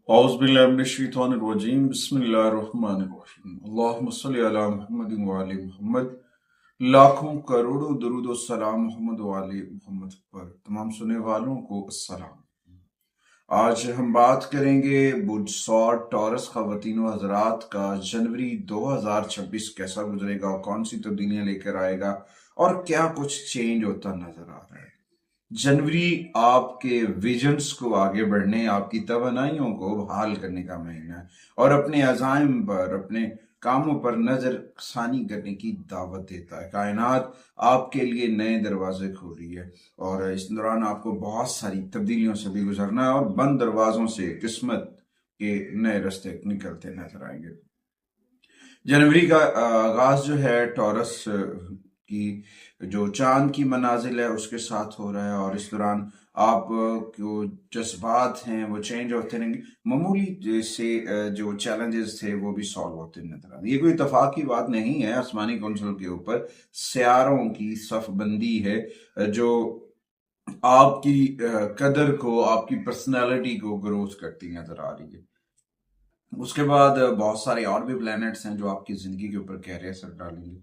औज़ु बिल्लाहि मिनश्शैतानिर रजीम बिस्मिल्लाहिर रहमानिर रहीम अल्लाहुम्मा सल्लि अला मुहम्मद व आले मुहम्मद। लाखों करोड़ों दरूद व सलाम मोहम्मद व आले मुहम्मद पर। तमाम सुनने वालों को अस्सलाम। आज हम बात करेंगे बुध सौर टॉरस ख़वातीन व हज़रात का जनवरी 2026 कैसा गुजरेगा और कौन सी तब्दीलियां लेकर आएगा और क्या कुछ चेंज होता नजर आ रहा है। जनवरी आपके विजन्स को आगे बढ़ने, आपकी तवानाइयों को बहाल करने का महीना है और अपने अज़ाइम पर, अपने कामों पर नजर सानी करने की दावत देता है। कायनात आपके लिए नए दरवाजे खोल रही है और इस दौरान आपको बहुत सारी तब्दीलियों से भी गुजरना है और बंद दरवाजों से किस्मत के नए रास्ते निकलते नजर आएंगे। जनवरी का आगाज जो है टॉरस की जो चांद की मनाजिल है उसके साथ हो रहा है और इस दौरान आप जो जज्बात हैं वो चेंज होते रहेंगे। मामूली जैसे जो चैलेंजेस थे वो भी सॉल्व होते नजर आ रहे। ये कोई इतफाक की बात नहीं है, आसमानी कौंसिल के ऊपर सियारों की सफबंदी है जो आपकी कदर को, आपकी पर्सनालिटी को ग्रोथ करती नजर आ रही है। उसके बाद बहुत सारे और भी प्लैनेट्स हैं जो आपकी जिंदगी के ऊपर गहरे असर डालेंगे।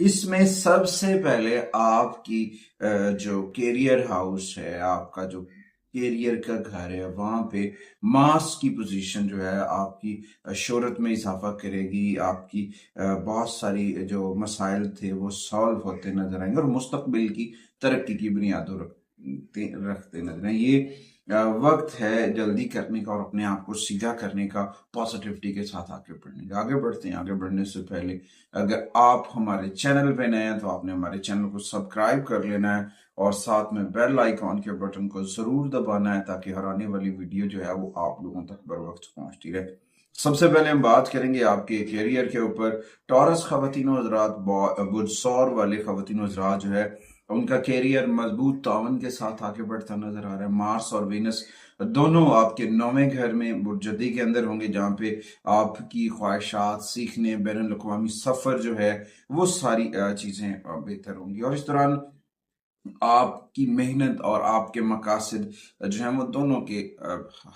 इसमें सबसे पहले आपकी जो कैरियर हाउस है, आपका जो कैरियर का घर है, वहां पे मार्स की पोजीशन जो है आपकी शोहरत में इजाफा करेगी। आपकी बहुत सारी जो मसाइल थे वो सॉल्व होते नजर आएंगे और मुस्तकबिल की तरक्की की बुनियादों रखते नजर आएंगे। ये वक्त है जल्दी करने का और अपने आप को सीधा करने का, पॉजिटिविटी के साथ आगे बढ़ने का। आगे बढ़ते हैं। आगे बढ़ने से पहले अगर आप हमारे चैनल पे नए हैं तो आपने हमारे चैनल को सब्सक्राइब कर लेना है और साथ में बेल आइकॉन के बटन को जरूर दबाना है ताकि हर आने वाली वीडियो जो है वो आप लोगों तक बर वक्त पहुंचती रहे। सबसे पहले हम बात करेंगे आपके कैरियर के ऊपर। टॉरस ख़वातीन हज़रात, बुध सौर वाले ख़वातीन हज़रात जो है उनका कैरियर मजबूत तावन के साथ आगे बढ़ता नजर आ रहा है। मार्स और वीनस दोनों आपके 9वें घर में बुर्जदी के अंदर होंगे जहां पे आपकी ख्वाहिशात, सीखने, बैनुल अक़वामी सफर जो है वो सारी चीजें बेहतर होंगी और इस दौरान आपकी मेहनत और आपके मकासद जो हैं वो दोनों के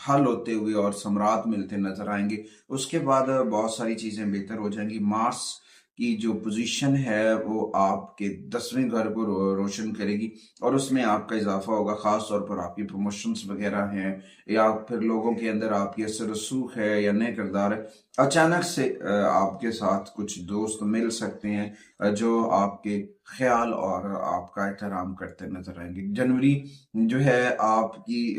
हल होते हुए और समरात मिलते नजर आएंगे। उसके बाद बहुत सारी चीजें बेहतर हो जाएंगी। मार्स की जो पोजीशन है वो आपके 10वें घर को रोशन करेगी और उसमें आपका इजाफा होगा। खास तौर पर आपकी प्रमोशंस वगैरह हैं या फिर लोगों के अंदर आपकी असर रसूख है या नए किरदार है। अचानक से आपके साथ कुछ दोस्त मिल सकते हैं जो आपके ख्याल और आपका एहतराम करते नजर आएंगे। जनवरी जो है आपकी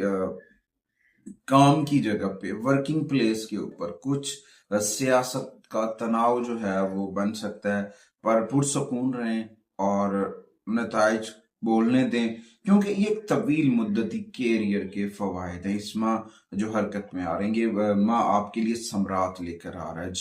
काम की जगह पे, वर्किंग प्लेस के ऊपर कुछ सियासत का तनाव जो है वो बन सकता है, पर पुरसकून रहें और नताइज बोलने दें क्योंकि ये एक तवील मुद्दती कैरियर के फवायद हैं। इस माह जो हरकत में आ रही है, माह आपके लिए सम्राट लेकर आ रहा है।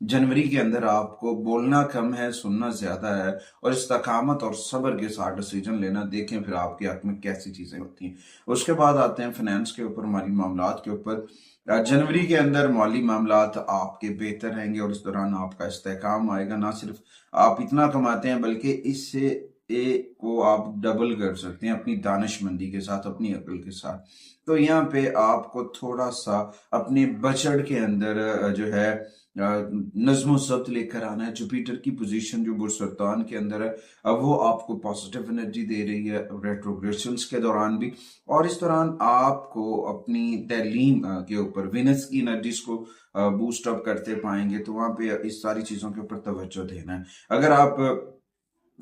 जनवरी के अंदर आपको बोलना कम है, सुनना ज्यादा है और इस्तकामत और सब्र के साथ डिसीजन लेना। देखें फिर आपके हक में कैसी चीजें होती हैं। उसके बाद आते हैं फाइनेंस के ऊपर, माली मामलात के ऊपर। जनवरी के अंदर माली मामलात आपके बेहतर रहेंगे और इस दौरान आपका इस्तेहकाम आएगा। ना सिर्फ आप इतना कमाते हैं बल्कि इससे को आप डबल कर सकते हैं अपनी दानिशमंदी के साथ, अपनी अक्ल के साथ। तो यहाँ पे आपको थोड़ा सा अपने बजट के अंदर जो है नज्म ज़ब्त लेकर आना है। जुपिटर की पोजीशन जो बुर्सुल्तान के अंदर है अब वो आपको पॉजिटिव एनर्जी दे रही है रेट्रोग्रेशंस के दौरान भी। और इस दौरान आपको अपनी तैलीम के ऊपर विनस की एनर्जीज को बूस्ट अप करते पाएंगे, तो वहां पे इस सारी चीजों के ऊपर तवज्जो देना है। अगर आप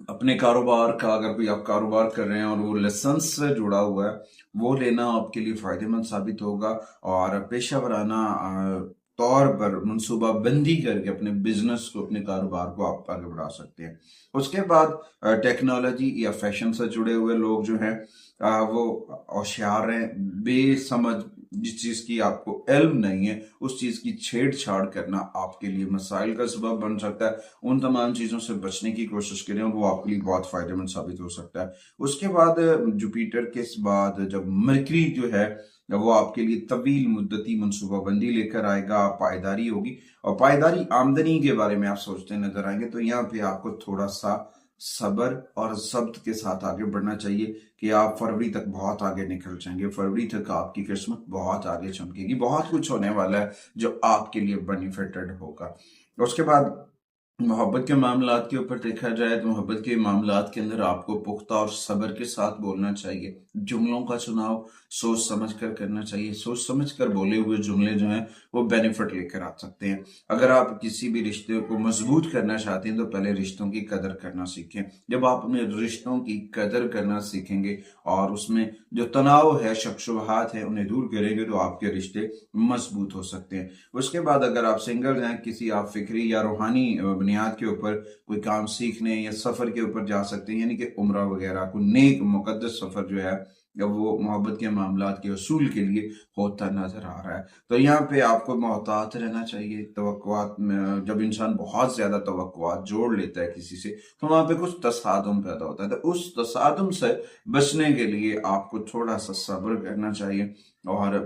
अपने कारोबार का, अगर कोई आप कारोबार कर रहे हैं और वो लाइसेंस से जुड़ा हुआ है, वो लेना आपके लिए फायदेमंद साबित होगा और पेशा वराना तौर पर मनसूबा बंदी करके अपने बिजनेस को, अपने कारोबार को आप आगे बढ़ा सकते हैं। उसके बाद टेक्नोलॉजी या फैशन से जुड़े हुए लोग जो हैं वो होशियार हैं। बेसमझ जिस चीज की आपको इल्म नहीं है उस चीज की छेड़छाड़ करना आपके लिए मसाइल का सबब बन सकता है। उन तमाम चीजों से बचने की कोशिश करें और वो आपके लिए बहुत फायदेमंद साबित हो सकता है। उसके बाद जुपिटर के बाद जब मरकरी जो है वो आपके लिए तवील मुद्दती मनसूबाबंदी लेकर आएगा, पायदारी होगी और पायदारी आमदनी के बारे में आप सोचते नजर आएंगे। तो यहाँ पे आपको थोड़ा सा صبر اور ضبط کے ساتھ آگے بڑھنا چاہیے کہ آپ فروری تک بہت آگے نکل جائیں گے. فروری تک آپ کی قسمت بہت آگے چمکے گی. بہت کچھ ہونے والا ہے جو آپ کے لیے بینیفیٹڈ ہوگا. اس کے بعد محبت کے معاملات کے اوپر دیکھا جائے تو محبت کے معاملات کے اندر آپ کو پختہ اور صبر کے ساتھ بولنا چاہیے. جملوں کا چناؤ سوچ سمجھ کر کرنا چاہیے. سوچ سمجھ کر بولے ہوئے جملے جو ہیں وہ بینیفٹ لے کر آ سکتے ہیں. اگر آپ کسی بھی رشتے کو مضبوط کرنا چاہتے ہیں تو پہلے رشتوں کی قدر کرنا سیکھیں. جب آپ اپنے رشتوں کی قدر کرنا سیکھیں گے اور اس میں جو تناؤ ہے، شک شبہات ہیں، انہیں دور کریں گے تو آپ کے رشتے مضبوط ہو سکتے ہیں. اس کے بعد اگر آپ سنگل ہیں، کسی آپ فکری یا روحانی بنیاد کے اوپر کوئی کام سیکھنے یا سفر کے اوپر جا سکتے ہیں، یعنی کہ عمرہ وغیرہ کوئی نیک مقدس سفر جو ہے وہ محبت کے معاملات کے اصول کے لیے ہوتا نظر آ رہا ہے. تو یہاں پہ آپ کو محتاط رہنا چاہیے. توقعات میں جب انسان بہت زیادہ توقعات جوڑ لیتا ہے کسی سے تو وہاں پہ کچھ تصادم پیدا ہوتا ہے. تو اس تصادم سے بچنے کے لیے آپ کو تھوڑا سا صبر کرنا چاہیے اور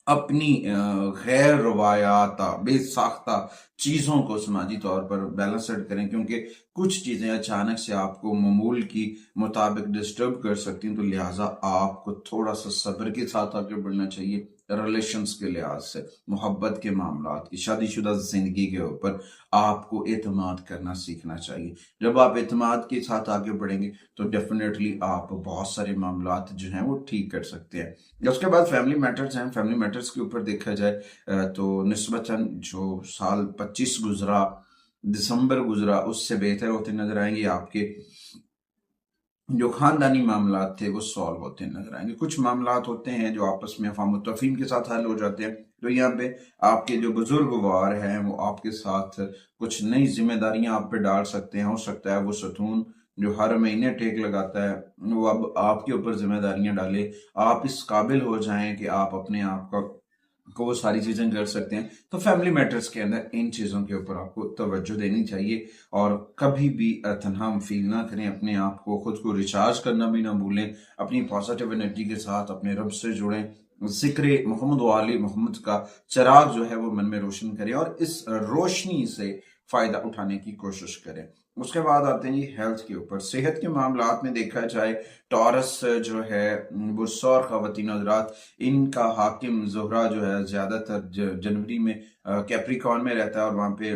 اپنی غیر روایات بے ساختہ چیزوں کو سماجی طور پر بیلنسڈ کریں، کیونکہ کچھ چیزیں اچانک سے آپ کو معمول کی مطابق ڈسٹرب کر سکتی ہیں. تو لہٰذا آپ کو تھوڑا سا صبر کے ساتھ آگے بڑھنا چاہیے. ریلیشنز کے لحاظ سے، محبت کے معاملات کی، شادی شدہ زندگی کے اوپر آپ کو اعتماد کرنا سیکھنا چاہیے. جب آپ اعتماد کے ساتھ آگے بڑھیں گے تو ڈیفینیٹلی آپ بہت سارے معاملات جو ہیں وہ ٹھیک کر سکتے ہیں. اس کے بعد فیملی میٹرز ہیں. فیملی میٹرز کے اوپر دیکھا جائے تو نسبتاً جو سال 25 گزرا، دسمبر گزرا، اس سے بہتر ہوتے نظر آئیں گے. آپ کے جو خاندانی معاملات تھے وہ سالو ہوتے نظر آئیں گے. کچھ معاملات ہوتے ہیں جو آپس میں افہام و تفہیم کے ساتھ حل ہو جاتے ہیں. تو یہاں پہ آپ کے جو بزرگوار ہیں وہ آپ کے ساتھ کچھ نئی ذمہ داریاں آپ پہ ڈال سکتے ہیں. ہو سکتا ہے وہ ستون جو ہر مہینے ٹیک لگاتا ہے وہ اب آپ کے اوپر ذمہ داریاں ڈالے. آپ اس قابل ہو جائیں کہ آپ اپنے آپ کو وہ ساری چیزیں کر سکتے ہیں. تو فیملی میٹرز کے اندر ان چیزوں کے اوپر آپ کو توجہ دینی چاہیے اور کبھی بھی تنہا فیل نہ کریں. اپنے آپ کو، خود کو ریچارج کرنا بھی نہ بھولیں. اپنی پازیٹیو انرجی کے ساتھ اپنے رب سے جڑیں. ذکر محمد و آل محمد کا چراغ جو ہے وہ من میں روشن کریں اور اس روشنی سے فائدہ اٹھانے کی کوشش کریں. اس کے بعد آتے ہیں جی ہیلتھ کے اوپر. صحت کے معاملات میں دیکھا جائے ٹورس جو ہے وہ سور خواتین حضرات، ان کا حاکم زہرہ جو ہے زیادہ تر جنوری میں کیپریکارن میں رہتا ہے اور وہاں پہ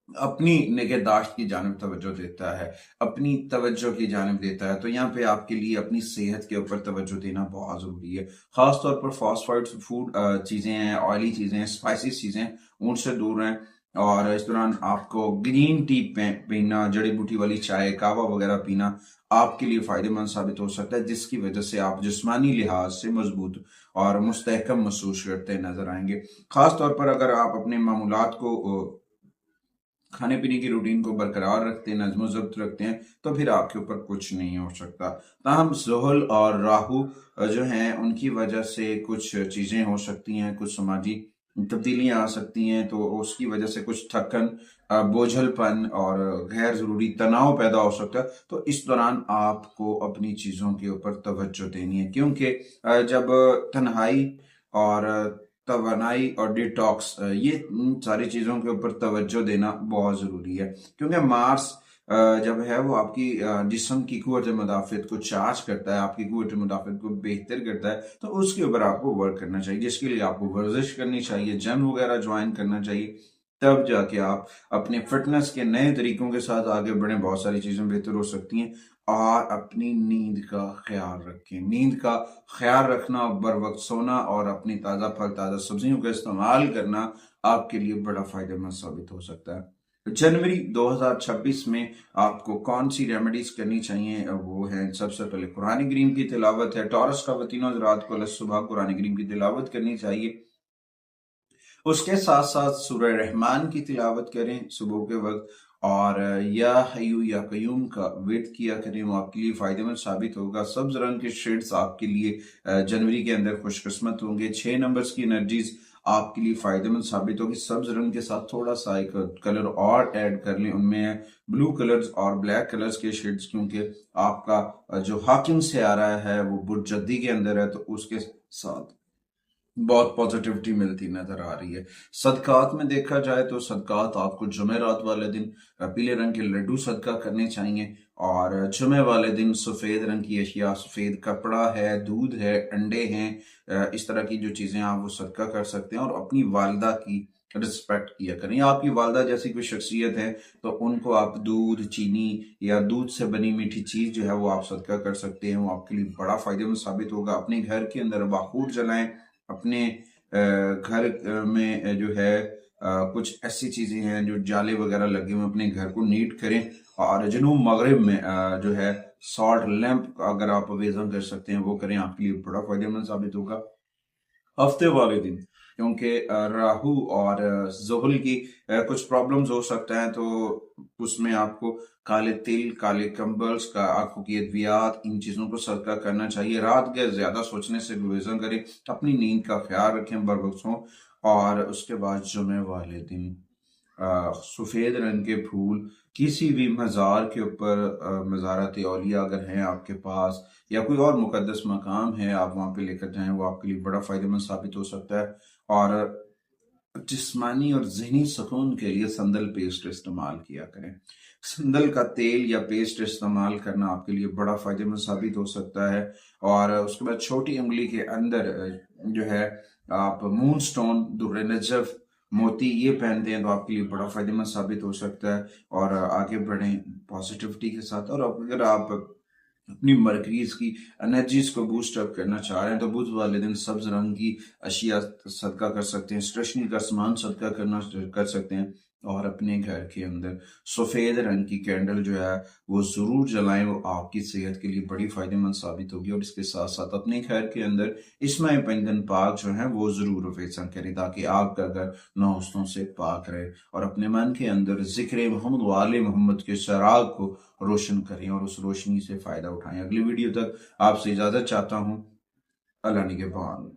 اپنی نگہداشت کی جانب توجہ دیتا ہے، اپنی توجہ کی جانب دیتا ہے. تو یہاں پہ آپ کے لیے اپنی صحت کے اوپر توجہ دینا بہت ضروری ہے. خاص طور پر فاسٹ فوڈ چیزیں ہیں، آئلی چیزیں، اسپائسی چیزیں، ان سے دور رہیں. اور اس دوران آپ کو گرین ٹی پینا، جڑی بوٹی والی چائے، کہوہ وغیرہ پینا آپ کے لیے فائدہ مند ثابت ہو سکتا ہے، جس کی وجہ سے آپ جسمانی لحاظ سے مضبوط اور مستحکم محسوس کرتے نظر آئیں گے. خاص طور پر اگر آپ اپنے معمولات کو، کھانے پینے کی روٹین کو برقرار رکھتے ہیں، نظم و ضبط رکھتے ہیں، تو پھر آپ کے اوپر کچھ نہیں ہو سکتا. تاہم زحل اور راہو جو ہیں ان کی وجہ سے کچھ چیزیں ہو سکتی ہیں، کچھ سماجی تبدیلیاں آ سکتی ہیں. تو اس کی وجہ سے کچھ تھکن، بوجھل پن اور غیر ضروری تناؤ پیدا ہو سکتا ہے. تو اس دوران آپ کو اپنی چیزوں کے اوپر توجہ دینی ہے، کیونکہ جب تنہائی اور توانائی اور ڈیٹاکس، یہ ساری چیزوں کے اوپر توجہ دینا بہت ضروری ہے. کیونکہ مارس جب ہے وہ آپ کی جسم کی قوت مدافعت کو چارج کرتا ہے، آپ کی قوت مدافعت کو بہتر کرتا ہے. تو اس کے اوپر آپ کو ورک کرنا چاہیے، جس کے لیے آپ کو ورزش کرنی چاہیے، جم وغیرہ جوائن کرنا چاہیے. تب جا کے آپ اپنے فٹنس کے نئے طریقوں کے ساتھ آگے بڑھیں. بہت ساری چیزیں بہتر ہو سکتی ہیں. اور اپنی نیند کا خیال رکھیں. نیند کا خیال رکھنا، بر وقت سونا اور اپنی تازہ پھل تازہ سبزیوں کا استعمال کرنا آپ کے لیے بڑا فائدہ مند ثابت ہو سکتا ہے. جنوری 2026 میں آپ کو کون سی ریمیڈیز کرنی چاہیے؟ وہ ہے سب سے پہلے قرآن کریم کی تلاوت ہے. ٹورس خواتین حضرات کو صبح قرآن کریم کی تلاوت کرنی چاہیے. اس کے ساتھ ساتھ سورہ رحمان کی تلاوت کریں صبح کے وقت، اور یا حیو یا قیوم کا ورد کیا کریں، وہ آپ کے لیے فائدہ مند ثابت ہوگا. سبز رنگ کے شیڈز آپ کے لیے جنوری کے اندر خوش قسمت ہوں گے. 6 نمبرز کی انرجیز آپ کے لیے فائدہ مند ثابت ہوگی. سبز رنگ کے ساتھ تھوڑا سا ایک کلر اور ایڈ کر لیں، ان میں بلو کلرز اور بلیک کلرز کے شیڈز، کیونکہ آپ کا جو حاکم سے آ رہا ہے وہ برج جدی کے اندر ہے. تو اس کے ساتھ बहुत पॉजिटिविटी मिलती नजर आ रही है। सदकात में देखा जाए तो सदकात आपको जुमेरात वाले दिन पीले रंग के लड्डू सदका करने चाहिए, और जुमे वाले दिन सफ़ेद रंग की अशिया, सफ़ेद कपड़ा है, दूध है, अंडे हैं, इस तरह की जो चीज़ें आप वो सदका कर सकते हैं। और अपनी वालदा की रिस्पेक्ट किया करें। आपकी वालदा जैसी कोई शख्सियत है तो उनको आप दूध, चीनी या दूध से बनी मीठी चीज़ जो है वो आप सदका कर सकते हैं। वो आपके लिए बड़ा फ़ायदेमंद साबित होगा। अपने घर के अंदर बाखूर जलाएं। अपने घर में जो है कुछ ऐसी चीज़ें हैं जो जाले वगैरह लगे हुए, अपने घर को नीट करें। और जनूब मगरिब में जो है सॉल्ट लैंप अगर आप वेज़न कर सकते हैं वो करें, आपके लिए बड़ा फायदेमंद साबित होगा। हफ्ते वाले दिन क्योंकि राहु और जुहल की कुछ प्रॉब्लम्स हो सकता है, तो उसमें आपको काले तिल, काले कंबल्स का, आंखों की अद्वियात, इन चीज़ों को सदका करना चाहिए। रात के ज़्यादा सोचने से गुरेज़न करें। अपनी नींद का ख्याल रखें, बर वक्त सों। और उसके बाद जुमे वाले दिन सफ़ेद रंग के फूल किसी भी मज़ार के ऊपर, मज़ारात औलिया अगर हैं आपके पास या कोई और मुकद्दस मकाम है, आप वहाँ पे लेकर जाएं, वो आपके लिए बड़ा फ़ायदेमंद साबित हो सकता है। और जिस्मानी और ज़हनी सुकून के लिए संदल पेस्ट इस्तेमाल किया करें। संदल का तेल या पेस्ट इस्तेमाल करना आपके लिए बड़ा फ़ायदेमंद साबित हो सकता है। और उसके बाद छोटी उंगली के अंदर जो है आप मून स्टोन, दुर्रे नजफ, मोती ये पहनते हैं तो आपके लिए बड़ा फ़ायदेमंद साबित हो सकता है। और आगे बढ़ें पॉजिटिविटी के साथ। और अगर आप अपनी मरकरीज की एनर्जीज को बूस्ट अप करना चाह रहे हैं तो बुध वाले दिन सब्ज रंग की अशिया सदका कर सकते हैं, स्टेशनरी का सामान सदका कर सकते हैं। और अपने घर के अंदर सफ़ेद रंग की कैंडल जो है वो ज़रूर जलाएं, वो आपकी सेहत के लिए बड़ी फ़ायदेमंद साबित होगी। और इसके साथ साथ अपने घर के अंदर इसमाई पंगन पाक जो है वो ज़रूर वेसन करें ताकि आपका घर नौस्तों से पाक रहे। और अपने मन के अंदर ज़िक्र मोहम्मद वाले मोहम्मद के चराग को रोशन करें और उस रोशनी से फ़ायदा उठाएं। अगली वीडियो तक आपसे इजाज़त चाहता हूँ। अल्लाह निगहबान।